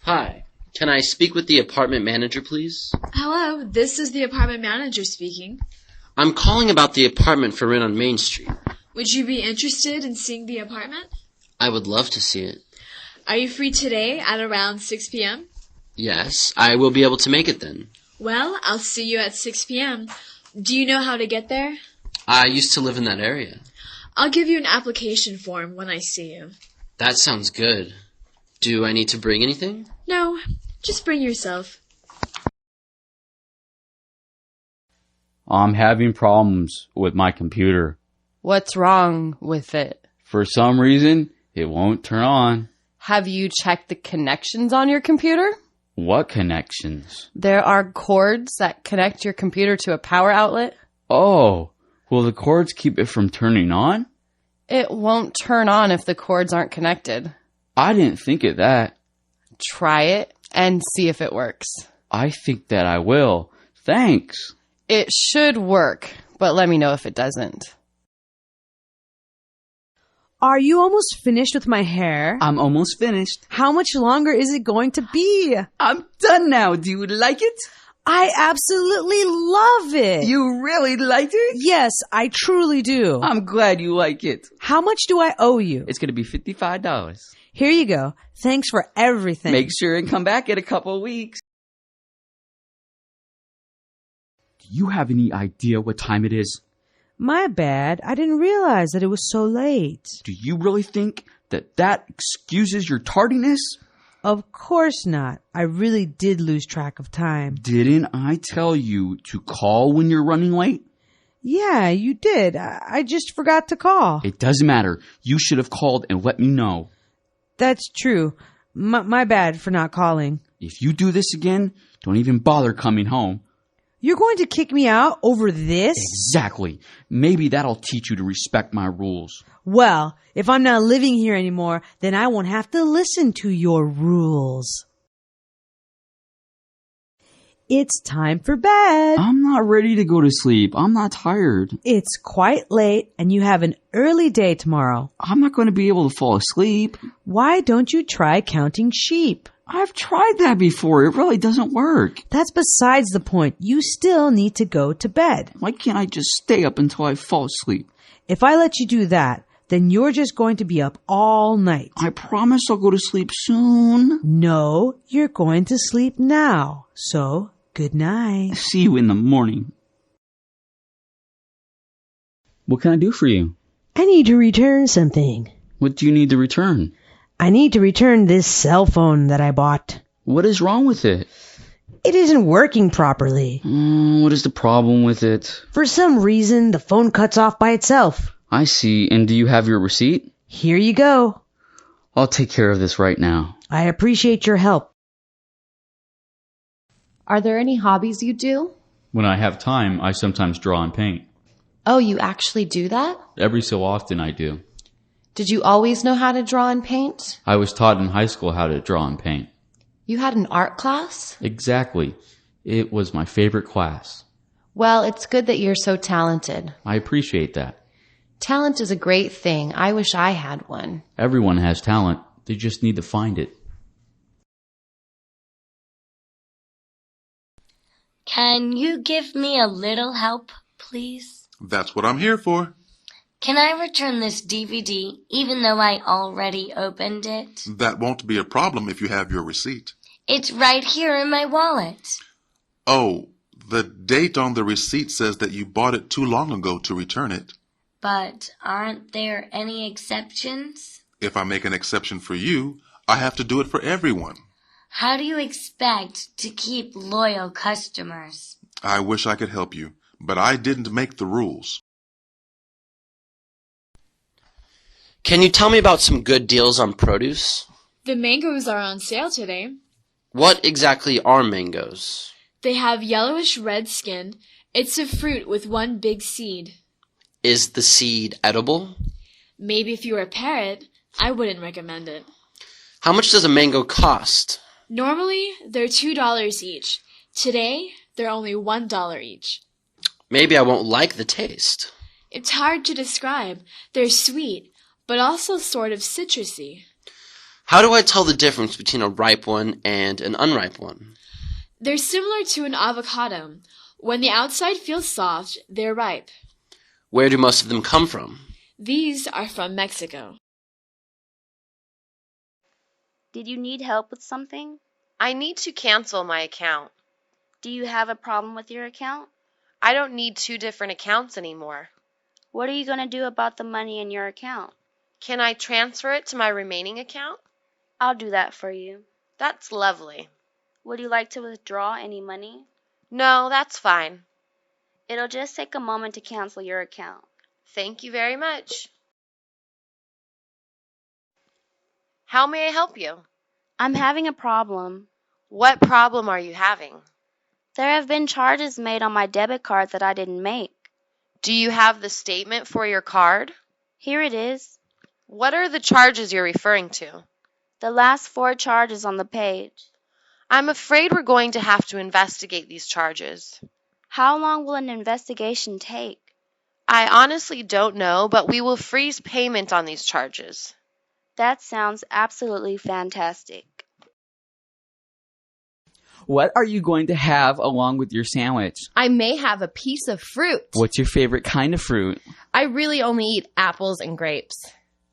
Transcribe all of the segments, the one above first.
Hi. Can I speak with the apartment manager, please? Hello, this is the apartment manager speaking. I'm calling about the apartment for rent on Main Street. Would you be interested in seeing the apartment? I would love to see it. Are you free today at around 6 p.m.? Yes, I will be able to make it then. Well, I'll see you at 6 p.m. Do you know how to get there? I used to live in that area. I'll give you an application form when I see you. That sounds good. Do I need to bring anything? No, just bring yourself. I'm having problems with my computer. What's wrong with it? For some reason, it won't turn on. Have you checked the connections on your computer? What connections? There are cords that connect your computer to a power outlet. Oh, will the cords keep it from turning on? It won't turn on if the cords aren't connected. I didn't think of that. Try it and see if it works. I think that I will. Thanks. It should work, but let me know if it doesn't. Are you almost finished with my hair? I'm almost finished. How much longer is it going to be? I'm done now. Do you like it? I absolutely love it. You really liked it? Yes, I truly do. I'm glad you like it. How much do I owe you? It's going to be $55. Here you go. Thanks for everything. Make sure and come back in a couple of weeks. Do you have any idea what time it is? My bad. I didn't realize that it was so late. Do you really think that excuses your tardiness? Of course not. I really did lose track of time. Didn't I tell you to call when you're running late? Yeah, you did. I just forgot to call. It doesn't matter. You should have called and let me know. That's true. My bad for not calling. If you do this again, don't even bother coming home. You're going to kick me out over this? Exactly. Maybe that'll teach you to respect my rules. Well, if I'm not living here anymore, then I won't have to listen to your rules. It's time for bed. I'm not ready to go to sleep. I'm not tired. It's quite late and you have an early day tomorrow. I'm not going to be able to fall asleep. Why don't you try counting sheep? I've tried that before. It really doesn't work. That's besides the point. You still need to go to bed. Why can't I just stay up until I fall asleep? If I let you do that, then you're just going to be up all night. I promise I'll go to sleep soon. No, you're going to sleep now. So, good night. See you in the morning. What can I do for you? I need to return something. What do you need to return? I need to return this cell phone that I bought. What is wrong with it? It isn't working properly. What is the problem with it? For some reason, the phone cuts off by itself. I see. And do you have your receipt? Here you go. I'll take care of this right now. I appreciate your help. Are there any hobbies you do? When I have time, I sometimes draw and paint. Oh, you actually do that? Every so often I do. Did you always know how to draw and paint? I was taught in high school how to draw and paint. You had an art class? Exactly. It was my favorite class. Well, it's good that you're so talented. I appreciate that. Talent is a great thing. I wish I had one. Everyone has talent. They just need to find it. Can you give me a little help, please? That's what I'm here for. Can I return this DVD even though I already opened it? That won't be a problem if you have your receipt. It's right here in my wallet. Oh, the date on the receipt says that you bought it too long ago to return it. But aren't there any exceptions? If I make an exception for you, I have to do it for everyone. How do you expect to keep loyal customers? I wish I could help you, but I didn't make the rules. Can you tell me about some good deals on produce? The mangoes are on sale today. What exactly are mangoes? They have yellowish red skin. It's a fruit with one big seed. Is the seed edible? Maybe if you were a parrot, I wouldn't recommend it. How much does a mango cost? Normally, they're $2 each. Today, they're only $1 each. Maybe I won't like the taste. It's hard to describe. They're sweet, but also sort of citrusy. How do I tell the difference between a ripe one and an unripe one? They're similar to an avocado. When the outside feels soft, they're ripe. Where do most of them come from? These are from Mexico. Did you need help with something? I need to cancel my account. Do you have a problem with your account? I don't need 2 different accounts anymore. What are you going to do about the money in your account? Can I transfer it to my remaining account? I'll do that for you. That's lovely. Would you like to withdraw any money? No, that's fine. It'll just take a moment to cancel your account. Thank you very much. How may I help you? I'm having a problem. What problem are you having? There have been charges made on my debit card that I didn't make. Do you have the statement for your card? Here it is. What are the charges you're referring to? The last 4 charges on the page. I'm afraid we're going to have to investigate these charges. How long will an investigation take? I honestly don't know, but we will freeze payment on these charges. That sounds absolutely fantastic. What are you going to have along with your sandwich? I may have a piece of fruit. What's your favorite kind of fruit? I really only eat apples and grapes.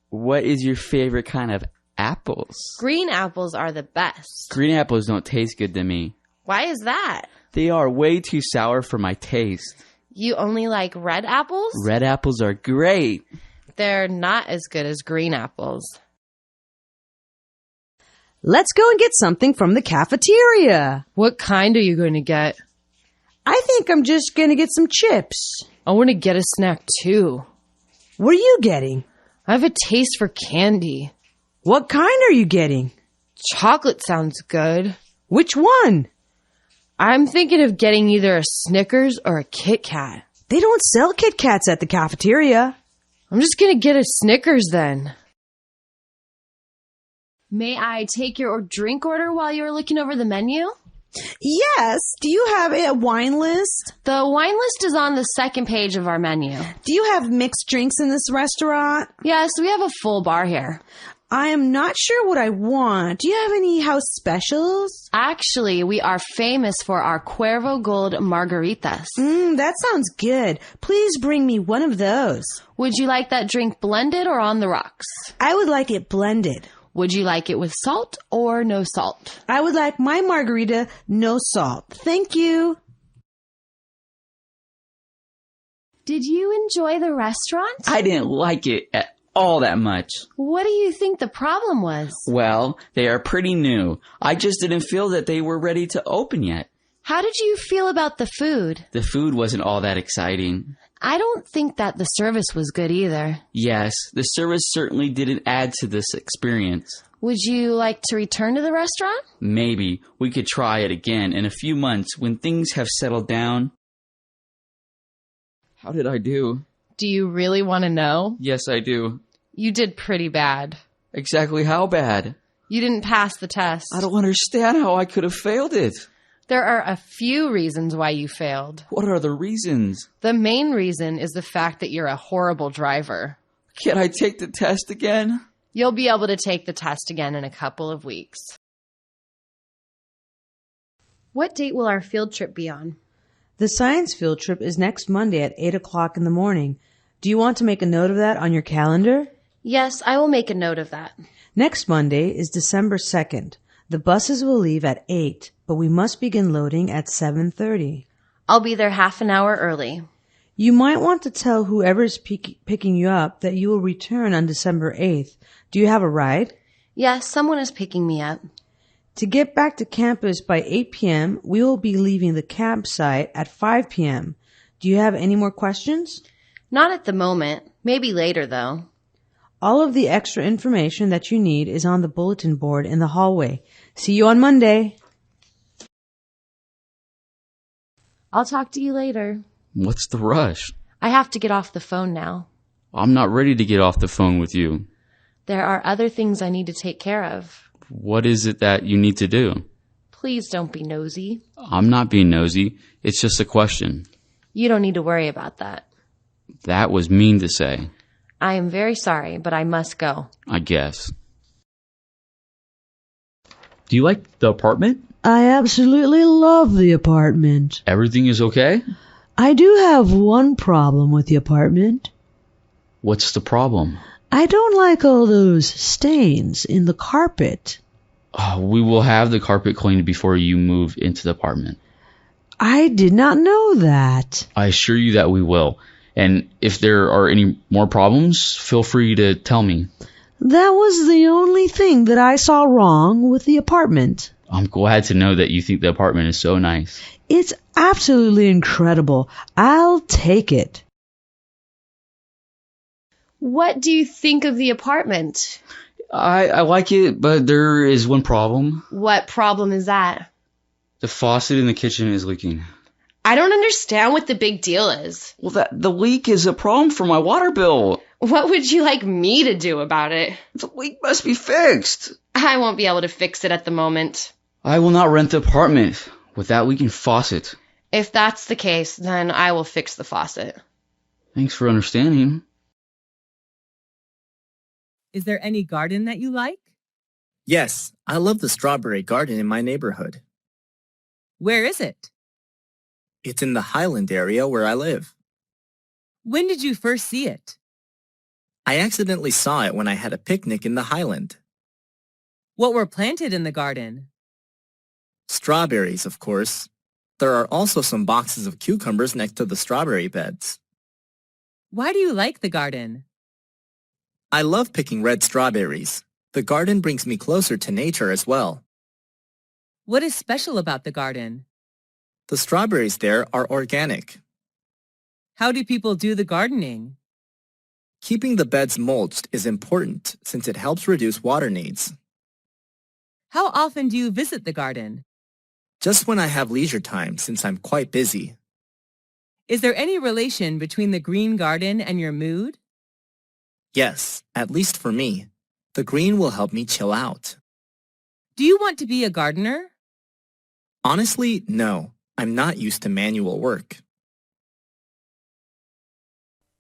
What is your favorite kind of apples? Green apples are the best. Green apples don't taste good to me. Why is that? They are way too sour for my taste. You only like red apples? Red apples are great. They're not as good as green apples. Let's go and get something from the cafeteria. What kind are you going to get? I think I'm just going to get some chips. I want to get a snack too. What are you getting? I have a taste for candy. What kind are you getting? Chocolate sounds good. Which one? I'm thinking of getting either a Snickers or a Kit Kat. They don't sell Kit Kats at the cafeteria. I'm just going to get a Snickers then. May I take your drink order while you're looking over the menu? Yes. Do you have a wine list? The wine list is on the second page of our menu. Do you have mixed drinks in this restaurant? Yes, we have a full bar here. I am not sure what I want. Do you have any house specials? Actually, we are famous for our Cuervo Gold margaritas. That sounds good. Please bring me one of those. Would you like that drink blended or on the rocks? I would like it blended. Would you like it with salt or no salt? I would like my margarita no salt. Thank you. Did you enjoy the restaurant? I didn't like it at all that much. What do you think the problem was? Well, they are pretty new. I just didn't feel that they were ready to open yet. How did you feel about the food? The food wasn't all that exciting. I don't think that the service was good either. Yes, the service certainly didn't add to this experience. Would you like to return to the restaurant? Maybe we could try it again in a few months when things have settled down. How did I do? Do you really want to know? Yes, I do. You did pretty bad. Exactly how bad? You didn't pass the test. I don't understand how I could have failed it. There are a few reasons why you failed. What are the reasons? The main reason is the fact that you're a horrible driver. Can I take the test again? You'll be able to take the test again in a couple of weeks. What date will our field trip be on? The science field trip is next Monday at 8 o'clock in the morning. Do you want to make a note of that on your calendar? Yes, I will make a note of that. Next Monday is December 2nd. The buses will leave at 8, but we must begin loading at 7:30. I'll be there half an hour early. You might want to tell whoever is picking you up that you will return on December 8th. Do you have a ride? Yes, someone is picking me up. To get back to campus by 8 p.m., we will be leaving the campsite at 5 p.m. Do you have any more questions? Not at the moment. Maybe later, though. All of the extra information that you need is on the bulletin board in the hallway. See you on Monday. I'll talk to you later. What's the rush? I have to get off the phone now. I'm not ready to get off the phone with you. There are other things I need to take care of. What is it that you need to do? Please don't be nosy. I'm not being nosy. It's just a question. You don't need to worry about that. That was mean to say. I am very sorry, but I must go. I guess. Do you like the apartment? I absolutely love the apartment. Everything is okay? I do have one problem with the apartment. What's the problem? I don't like all those stains in the carpet. We will have the carpet cleaned before you move into the apartment. I did not know that. I assure you that we will. And if there are any more problems, feel free to tell me. That was the only thing that I saw wrong with the apartment. I'm glad to know that you think the apartment is so nice. It's absolutely incredible. I'll take it. What do you think of the apartment? I like it, but there is one problem. What problem is that? The faucet in the kitchen is leaking. I don't understand what the big deal is. Well, the leak is a problem for my water bill. What would you like me to do about it? The leak must be fixed. I won't be able to fix it at the moment. I will not rent the apartment with that leaking faucet. If that's the case, then I will fix the faucet. Thanks for understanding. Is there any garden that you like? Yes, I love the strawberry garden in my neighborhood. Where is it? It's in the Highland area where I live. When did you first see it? I accidentally saw it when I had a picnic in the Highland. What were planted in the garden? Strawberries, of course. There are also some boxes of cucumbers next to the strawberry beds. Why do you like the garden? I love picking red strawberries. The garden brings me closer to nature as well. What is special about the garden? The strawberries there are organic. How do people do the gardening? Keeping the beds mulched is important since it helps reduce water needs. How often do you visit the garden? Just when I have leisure time since I'm quite busy. Is there any relation between the green garden and your mood? Yes, at least for me. The green will help me chill out. Do you want to be a gardener? Honestly, no. I'm not used to manual work.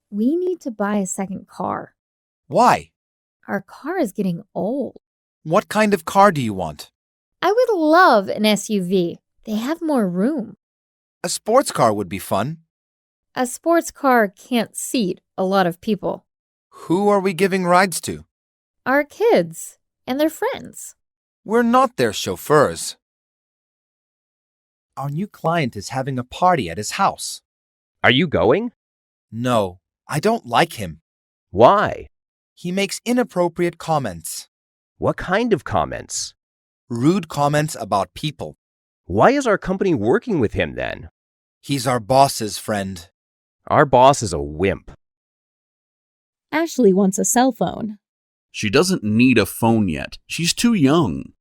We need to buy a second car. Why? Our car is getting old. What kind of car do you want? I would love an SUV. They have more room. A sports car would be fun. A sports car can't seat a lot of people. Who are we giving rides to? Our kids and their friends. We're not their chauffeurs. Our new client is having a party at his house. Are you going? No, I don't like him. Why? He makes inappropriate comments. What kind of comments? Rude comments about people. Why is our company working with him then? He's our boss's friend. Our boss is a wimp. Ashley wants a cell phone. She doesn't need a phone yet. She's too young.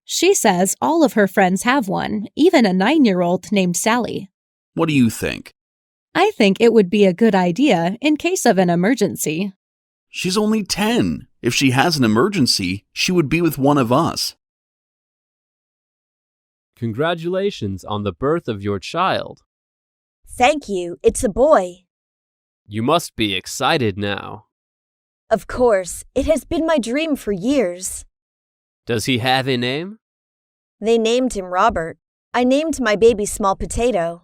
She says all of her friends have one, even a 9-year-old named Sally. What do you think? I think it would be a good idea in case of an emergency. She's only 10. If she has an emergency, she would be with one of us. Congratulations on the birth of your child. Thank you. It's a boy. You must be excited now. Of course. It has been my dream for years. Does he have a name? They named him Robert. I named my baby Small Potato.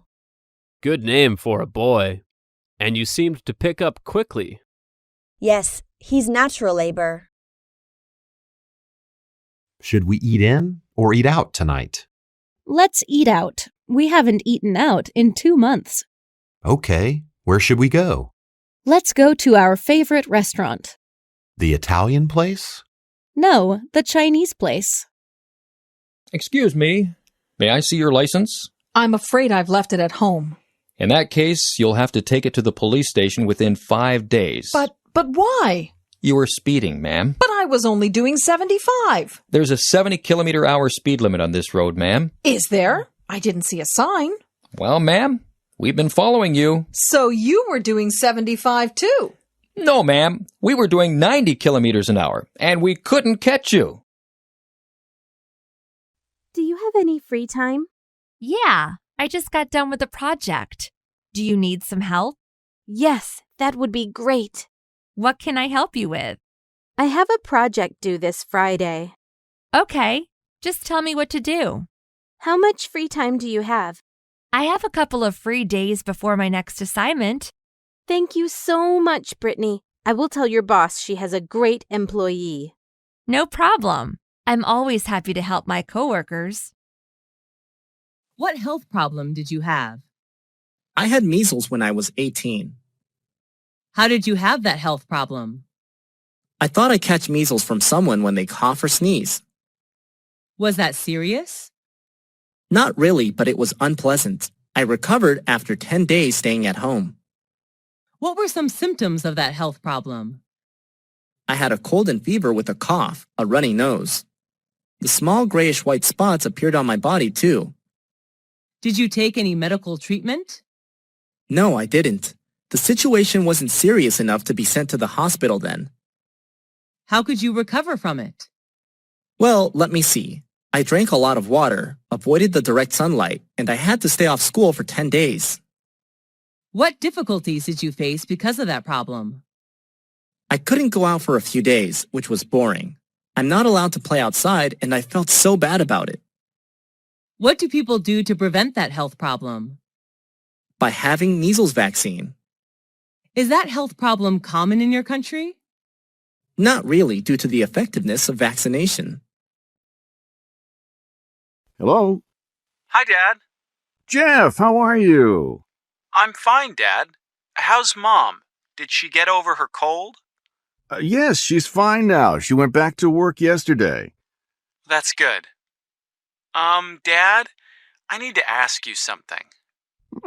Good name for a boy. And you seemed to pick up quickly. Yes, he's natural labor. Should we eat in or eat out tonight? Let's eat out. We haven't eaten out in 2 months. Okay, where should we go? Let's go to our favorite restaurant. The Italian place? No, the Chinese place. Excuse me, may I see your license? I'm afraid I've left it at home. In that case, you'll have to take it to the police station within 5 days. But why? You were speeding, ma'am. But I was only doing 75. There's a 70-kilometer-hour speed limit on this road, ma'am. Is there? I didn't see a sign. Well, ma'am, we've been following you. So you were doing 75 too? No, ma'am. We were doing 90 kilometers an hour, and we couldn't catch you. Do you have any free time? Yeah, I just got done with a project. Do you need some help? Yes, that would be great. What can I help you with? I have a project due this Friday. Okay. Just tell me what to do. How much free time do you have? I have a couple of free days before my next assignment. Thank you so much, Brittany. I will tell your boss she has a great employee. No problem. I'm always happy to help my coworkers. What health problem did you have? I had measles when I was 18. How did you have that health problem? I thought I'd catch measles from someone when they cough or sneeze. Was that serious? Not really, but it was unpleasant. I recovered after 10 days staying at home. What were some symptoms of that health problem? I had a cold and fever with a cough, a runny nose. The small grayish-white spots appeared on my body too. Did you take any medical treatment? No, I didn't. The situation wasn't serious enough to be sent to the hospital then. How could you recover from it? Well, let me see. I drank a lot of water, avoided the direct sunlight, and I had to stay off school for 10 days. What difficulties did you face because of that problem? I couldn't go out for a few days, which was boring. I'm not allowed to play outside, and I felt so bad about it. What do people do to prevent that health problem? By having measles vaccine. Is that health problem common in your country? Not really, due to the effectiveness of vaccination. Hello? Hi, Dad. Jeff, how are you? I'm fine, Dad. How's Mom? Did she get over her cold? Yes, she's fine now. She went back to work yesterday. That's good. Dad, I need to ask you something.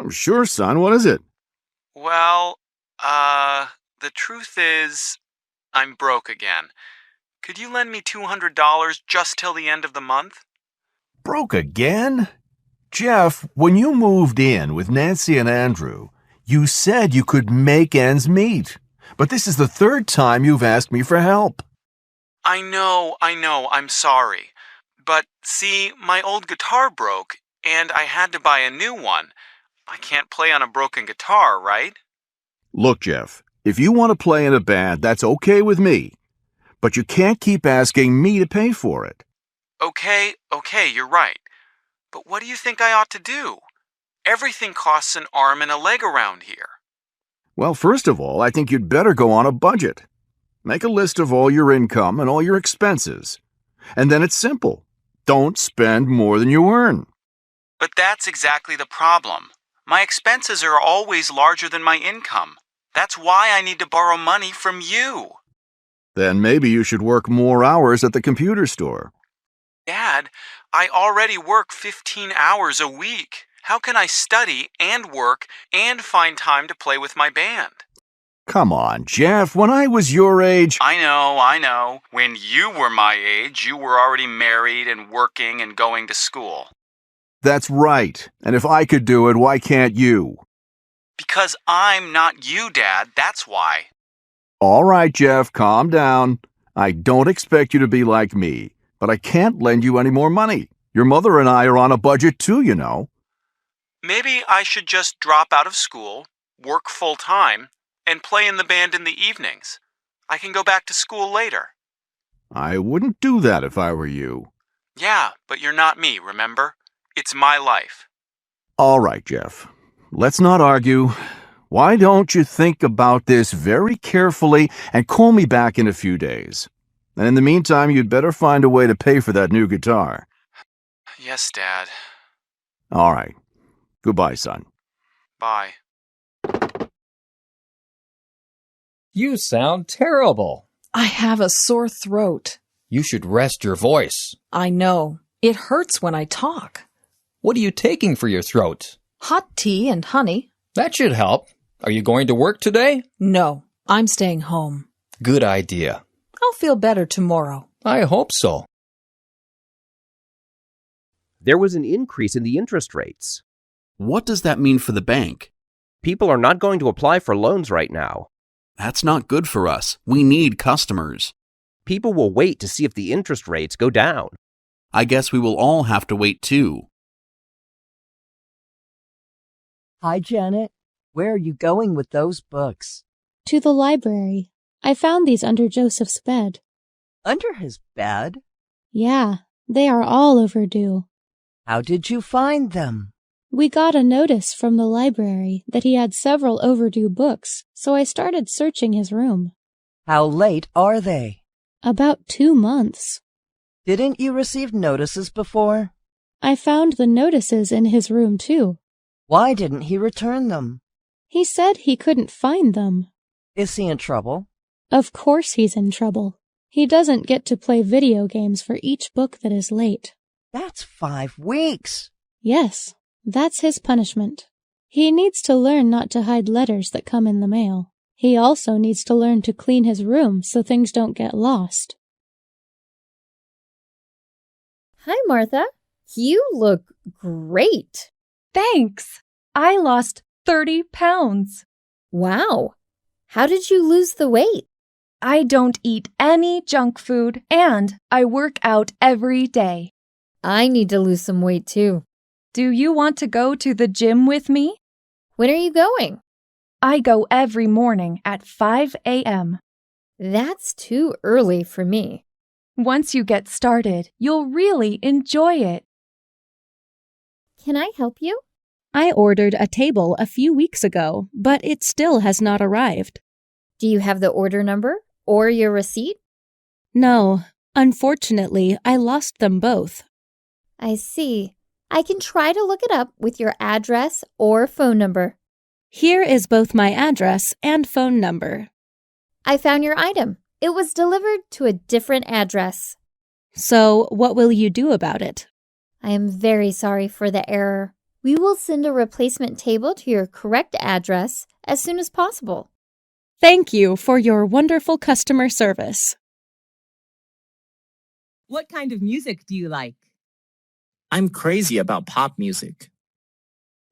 Sure, son. What is it? Well, the truth is, I'm broke again. Could you lend me $200 just till the end of the month? Broke again? Jeff, when you moved in with Nancy and Andrew, you said you could make ends meet. But this is the third time you've asked me for help. I know, I'm sorry. But see, my old guitar broke, and I had to buy a new one. I can't play on a broken guitar, right? Look, Jeff, if you want to play in a band, that's okay with me. But you can't keep asking me to pay for it. Okay, you're right. But what do you think I ought to do? Everything costs an arm and a leg around here. Well, first of all, I think you'd better go on a budget. Make a list of all your income and all your expenses. And then it's simple. Don't spend more than you earn. But that's exactly the problem. My expenses are always larger than my income. That's why I need to borrow money from you. Then maybe you should work more hours at the computer store. Dad, I already work 15 hours a week. How can I study and work and find time to play with my band? Come on, Jeff, when I was your age... I know. When you were my age, you were already married and working and going to school. That's right. And if I could do it, why can't you? Because I'm not you, Dad, that's why. All right, Jeff, calm down. I don't expect you to be like me, but I can't lend you any more money. Your mother and I are on a budget too, you know. Maybe I should just drop out of school, work full-time, and play in the band in the evenings. I can go back to school later. I wouldn't do that if I were you. Yeah, but you're not me, remember? It's my life. All right, Jeff. Let's not argue. Why don't you think about this very carefully and call me back in a few days? And in the meantime, you'd better find a way to pay for that new guitar. Yes, Dad. All right. Goodbye, son. Bye. You sound terrible. I have a sore throat. You should rest your voice. I know. It hurts when I talk. What are you taking for your throat? Hot tea and honey. That should help. Are you going to work today? No, I'm staying home. Good idea. I'll feel better tomorrow. I hope so. There was an increase in the interest rates. What does that mean for the bank? People are not going to apply for loans right now. That's not good for us. We need customers. People will wait to see if the interest rates go down. I guess we will all have to wait too. Hi, Janet. Where are you going with those books? To the library. I found these under Joseph's bed. Under his bed? Yeah. They are all overdue. How did you find them? We got a notice from the library that he had several overdue books, so I started searching his room. How late are they? About 2 months. Didn't you receive notices before? I found the notices in his room, too. Why didn't he return them? He said he couldn't find them. Is he in trouble? Of course he's in trouble. He doesn't get to play video games for each book that is late. That's 5 weeks. Yes, that's his punishment. He needs to learn not to hide letters that come in the mail. He also needs to learn to clean his room so things don't get lost. Hi, Martha. You look great. Thanks. I lost 30 pounds. Wow. How did you lose the weight? I don't eat any junk food, and I work out every day. I need to lose some weight too. Do you want to go to the gym with me? When are you going? I go every morning at 5 a.m. That's too early for me. Once you get started, you'll really enjoy it. Can I help you? I ordered a table a few weeks ago, but it still has not arrived. Do you have the order number or your receipt? No, unfortunately, I lost them both. I see. I can try to look it up with your address or phone number. Here is both my address and phone number. I found your item. It was delivered to a different address. So, what will you do about it? I am very sorry for the error. We will send a replacement table to your correct address as soon as possible. Thank you for your wonderful customer service. What kind of music do you like? I'm crazy about pop music.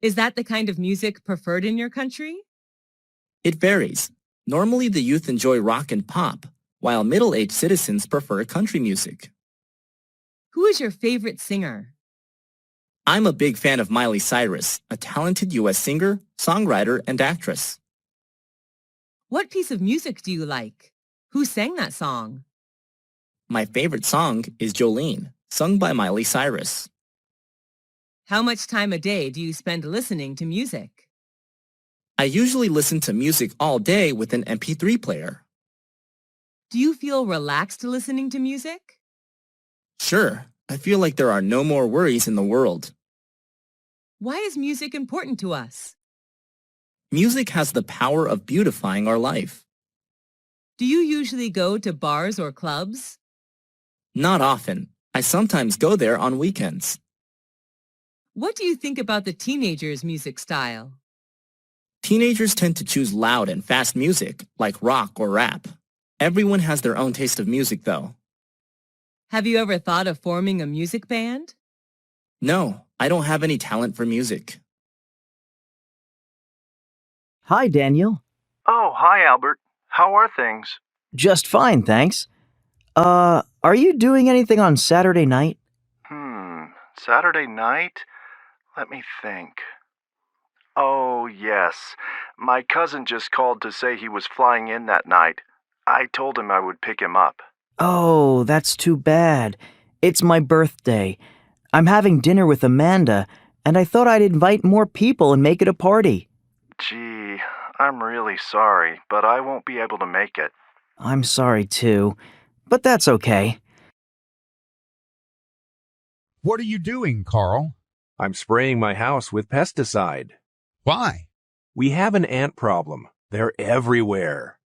Is that the kind of music preferred in your country? It varies. Normally, the youth enjoy rock and pop, while middle-aged citizens prefer country music. Who is your favorite singer? I'm a big fan of Miley Cyrus, a talented U.S. singer, songwriter, and actress. What piece of music do you like? Who sang that song? My favorite song is Jolene, sung by Miley Cyrus. How much time a day do you spend listening to music? I usually listen to music all day with an MP3 player. Do you feel relaxed listening to music? Sure, I feel like there are no more worries in the world. Why is music important to us? Music has the power of beautifying our life. Do you usually go to bars or clubs? Not often. I sometimes go there on weekends. What do you think about the teenagers' music style? Teenagers tend to choose loud and fast music, like rock or rap. Everyone has their own taste of music, though. Have you ever thought of forming a music band? No, I don't have any talent for music. Hi, Daniel. Oh, hi, Albert. How are things? Just fine, thanks. Are you doing anything on Saturday night? Saturday night? Let me think. Oh, yes. My cousin just called to say he was flying in that night. I told him I would pick him up. Oh, that's too bad. It's my birthday. I'm having dinner with Amanda, and I thought I'd invite more people and make it a party. Gee, I'm really sorry, but I won't be able to make it. I'm sorry, too, but that's okay. What are you doing, Carl? I'm spraying my house with pesticide. Why? We have an ant problem. They're everywhere.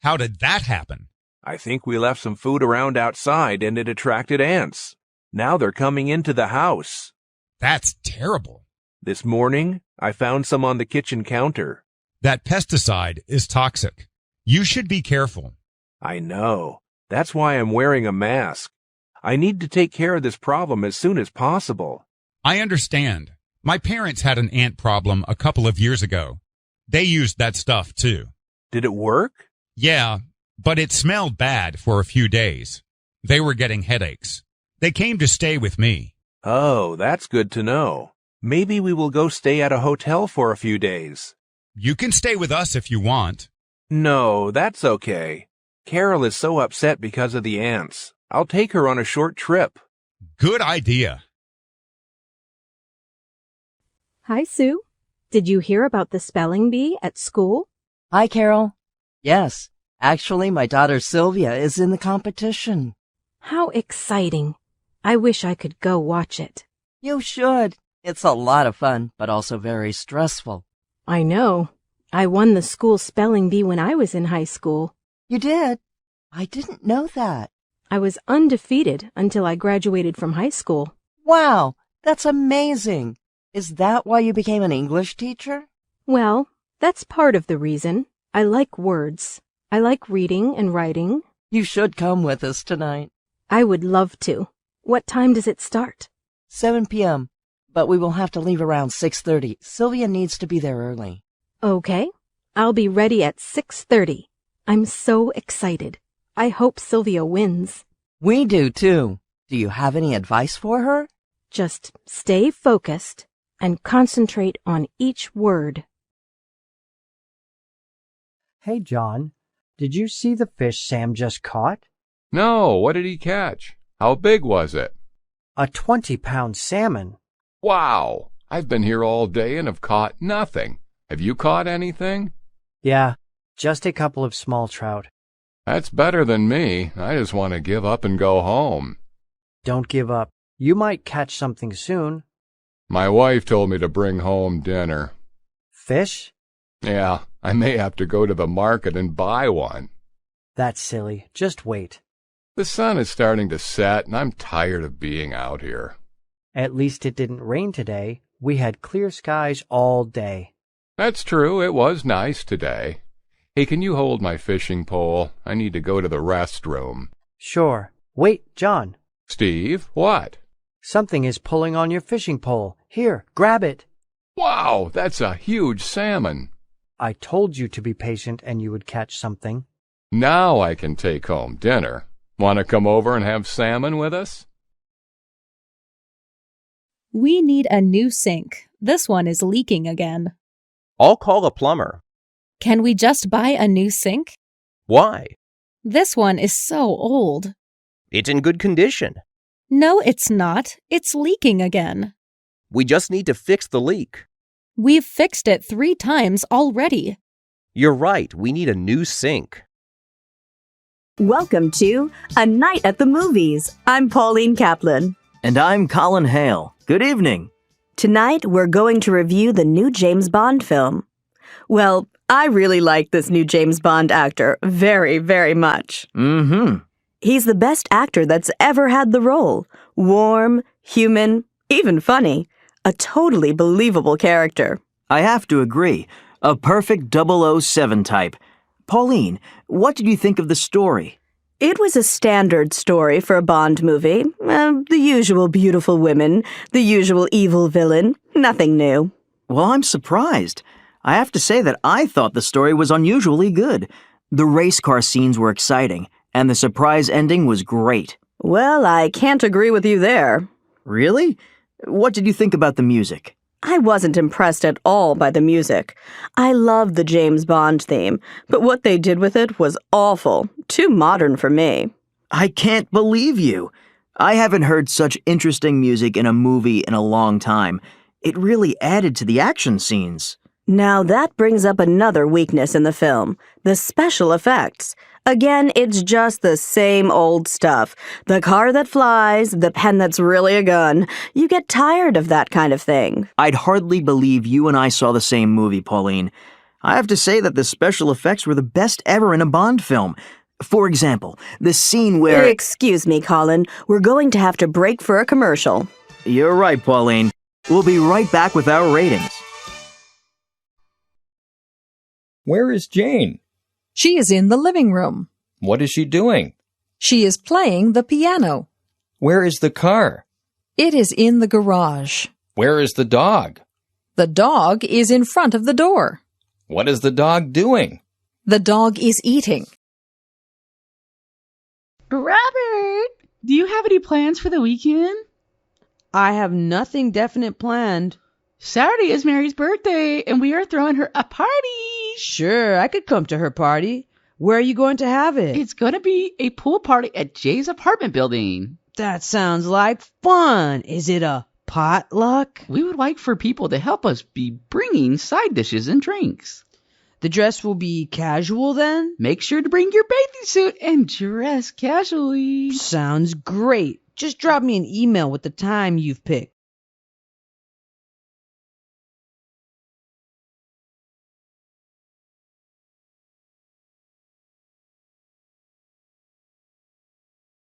How did that happen? I think we left some food around outside and it attracted ants. Now they're coming into the house. That's terrible. This morning, I found some on the kitchen counter. That pesticide is toxic. You should be careful. I know. That's why I'm wearing a mask. I need to take care of this problem as soon as possible. I understand. My parents had an ant problem a couple of years ago. They used that stuff too. Did it work? Yeah, but it smelled bad for a few days. They were getting headaches. They came to stay with me. Oh, that's good to know. Maybe we will go stay at a hotel for a few days. You can stay with us if you want. No, that's okay. Carol is so upset because of the ants. I'll take her on a short trip. Good idea. Hi, Sue. Did you hear about the spelling bee at school? Hi, Carol. Yes, actually, my daughter Sylvia is in the competition. How exciting. I wish I could go watch it. You should. It's a lot of fun, but also very stressful. I know. I won the school spelling bee when I was in high school. You did? I didn't know that. I was undefeated until I graduated from high school. Wow, that's amazing. Is that why you became an English teacher? Well, that's part of the reason. I like words. I like reading and writing. You should come with us tonight. I would love to. What time does it start? 7 p.m., but we will have to leave around 6:30. Sylvia needs to be there early. Okay. I'll be ready at 6:30. I'm so excited. I hope Sylvia wins. We do, too. Do you have any advice for her? Just stay focused and concentrate on each word. Hey, John, did you see the fish Sam just caught? No, what did he catch? How big was it? A 20-pound salmon. Wow, I've been here all day and have caught nothing. Have you caught anything? Yeah, just a couple of small trout. That's better than me. I just want to give up and go home. Don't give up. You might catch something soon. My wife told me to bring home dinner. Fish? Yeah, I may have to go to the market and buy one. That's silly. Just wait. The sun is starting to set, and I'm tired of being out here. At least it didn't rain today. We had clear skies all day. That's true. It was nice today. Hey, can you hold my fishing pole? I need to go to the restroom. Sure. Wait, John. Steve, what? Something is pulling on your fishing pole. Here, grab it. Wow, that's a huge salmon. I told you to be patient and you would catch something. Now I can take home dinner. Want to come over and have salmon with us? We need a new sink. This one is leaking again. I'll call a plumber. Can we just buy a new sink? Why? This one is so old. It's in good condition. No, it's not. It's leaking again. We just need to fix the leak. We've fixed it 3 times already. You're right. We need a new sink. Welcome to A Night at the Movies. I'm Pauline Kaplan. And I'm Colin Hale. Good evening. Tonight, we're going to review the new James Bond film. Well, I really like this new James Bond actor very, very much. Mm-hmm. He's the best actor that's ever had the role. Warm, human, even funny. A totally believable character. I have to agree. A perfect 007 type. Pauline, what did you think of the story? It was a standard story for a Bond movie. The usual beautiful women, the usual evil villain. Nothing new. Well, I'm surprised. I have to say that I thought the story was unusually good. The race car scenes were exciting, and the surprise ending was great. Well, I can't agree with you there. Really? What did you think about the music? I wasn't impressed at all by the music. I loved the James Bond theme, but what they did with it was awful. Too modern for me. I can't believe you. I haven't heard such interesting music in a movie in a long time. It really added to the action scenes. Now that brings up another weakness in the film, the special effects. Again, it's just the same old stuff. The car that flies, the pen that's really a gun. You get tired of that kind of thing. I'd hardly believe you and I saw the same movie, Pauline. I have to say that the special effects were the best ever in a Bond film. For example, the scene where... Excuse me, Colin. We're going to have to break for a commercial. You're right, Pauline. We'll be right back with our ratings. Where is Jane? She is in the living room. What is she doing? She is playing the piano. Where is the car? It is in the garage. Where is the dog? The dog is in front of the door. What is the dog doing? The dog is eating. Robert, do you have any plans for the weekend? I have nothing definite planned. Saturday is Mary's birthday, and we are throwing her a party. Sure, I could come to her party. Where are you going to have it? It's going to be a pool party at Jay's apartment building. That sounds like fun. Is it a potluck? We would like for people to help us be bringing side dishes and drinks. The dress will be casual then? Make sure to bring your bathing suit and dress casually. Sounds great. Just drop me an email with the time you've picked.